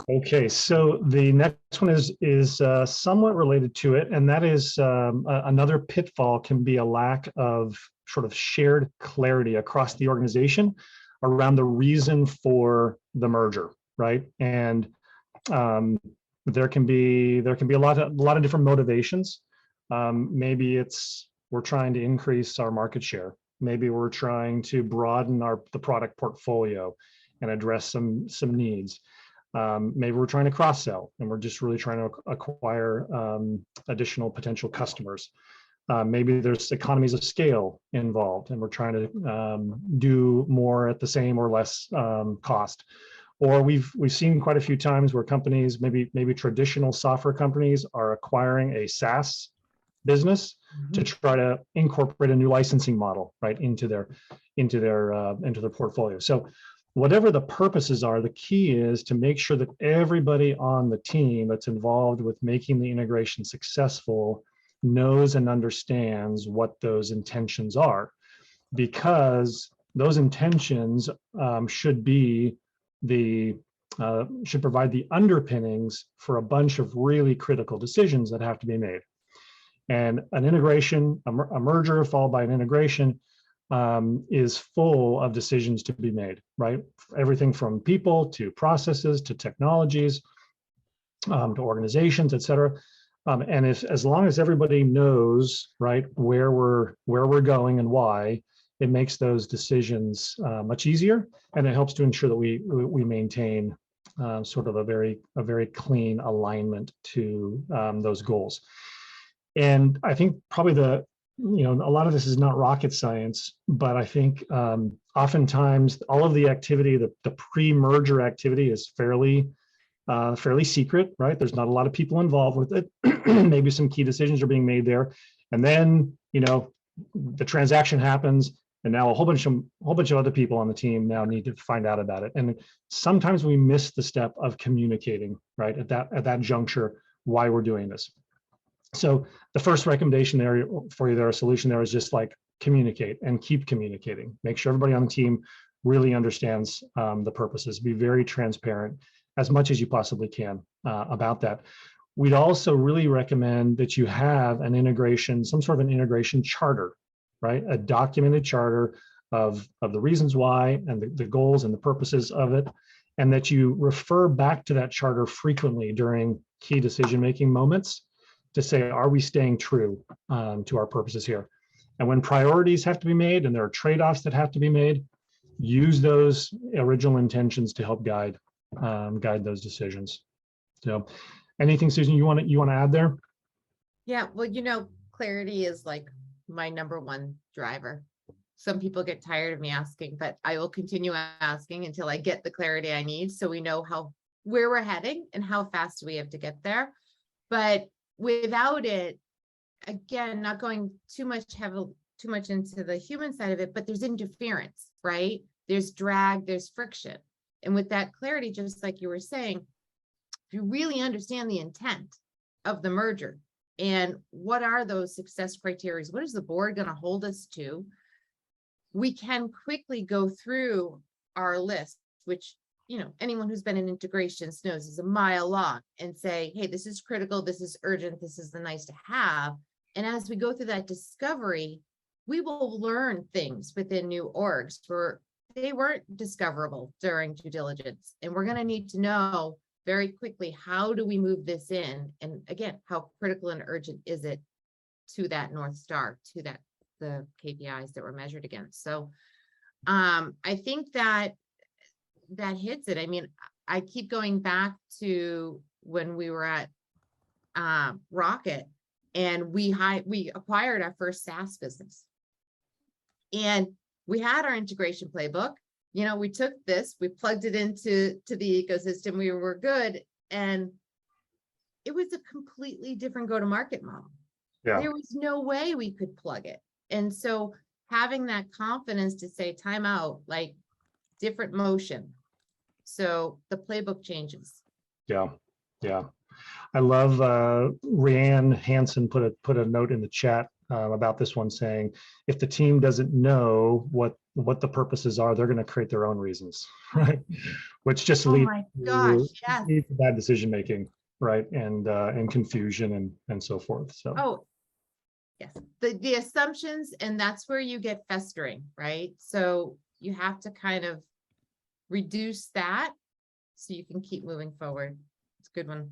Okay, so the next one is somewhat related to it, and that is another pitfall can be a lack of sort of shared clarity across the organization around the reason for the merger, right? And there can be a lot of different motivations. Maybe it's we're trying to increase our market share. Maybe we're trying to broaden the product portfolio and address some needs. Maybe we're trying to cross-sell and we're just really trying to acquire additional potential customers. Maybe there's economies of scale involved and we're trying to do more at the same or less cost. Or we've seen quite a few times where companies, maybe traditional software companies, are acquiring a SaaS business to try to incorporate a new licensing model right into their portfolio. So whatever the purposes are, the key is to make sure that everybody on the team that's involved with making the integration successful knows and understands what those intentions are, because those intentions should provide the underpinnings for a bunch of really critical decisions that have to be made. And an integration, a merger followed by an integration, is full of decisions to be made, right? Everything from people to processes to technologies to organizations, et cetera. And as long as everybody knows, right, where we're going and why, it makes those decisions much easier, and it helps to ensure that we maintain sort of a very clean alignment to those goals. And I think probably a lot of this is not rocket science, but I think oftentimes all of the activity, the pre-merger activity, is fairly secret, right? There's not a lot of people involved with it. Maybe some key decisions are being made there, and then the transaction happens, and now a whole bunch of other people on the team now need to find out about it. And sometimes we miss the step of communicating, right, at that juncture, why we're doing this. So the first recommendation there for you, a solution there, is just like communicate and keep communicating. Make sure everybody on the team really understands the purposes. Be very transparent as much as you possibly can about that. We'd also really recommend that you have an integration, some sort of an integration charter, right? A documented charter of the reasons why and the goals and the purposes of it, and that you refer back to that charter frequently during key decision-making moments to say, are we staying true to our purposes here? And when priorities have to be made and there are trade-offs that have to be made, use those original intentions to help guide those decisions. So anything, Susan, you want to add there? Yeah, well, clarity is like my #1 driver. Some people get tired of me asking, but I will continue asking until I get the clarity I need, so we know where we're heading and how fast we have to get there. But without it, again, not going too much into the human side of it, but there's interference, right? There's drag, there's friction. And with that clarity, just like you were saying, if you really understand the intent of the merger and what are those success criteria, what is the board going to hold us to, we can quickly go through our list, which anyone who's been in integrations knows is a mile long, and say, hey, this is critical, this is urgent, this is the nice to have. And as we go through that discovery, we will learn things within new orgs where they weren't discoverable during due diligence. And we're going to need to know very quickly, how do we move this in? And again, how critical and urgent is it to that North Star, to the KPIs that were measured against? So I think that hits it. I mean, I keep going back to when we were at Rocket and we acquired our first SaaS business. And we had our integration playbook. We took this, we plugged it into the ecosystem, we were good. And it was a completely different go-to-market model. Yeah. There was no way we could plug it. And so having that confidence to say, time out, like different motion. So the playbook changes. Yeah. I love Rhiannon Hansen put a note in the chat about this one, saying if the team doesn't know what the purposes are, they're going to create their own reasons, right? Which just Oh leads my gosh, yes. to bad decision making, right? And confusion and so forth. So Oh, yes, the assumptions, and that's where you get festering, right? So you have to kind of reduce that so you can keep moving forward. It's a good one.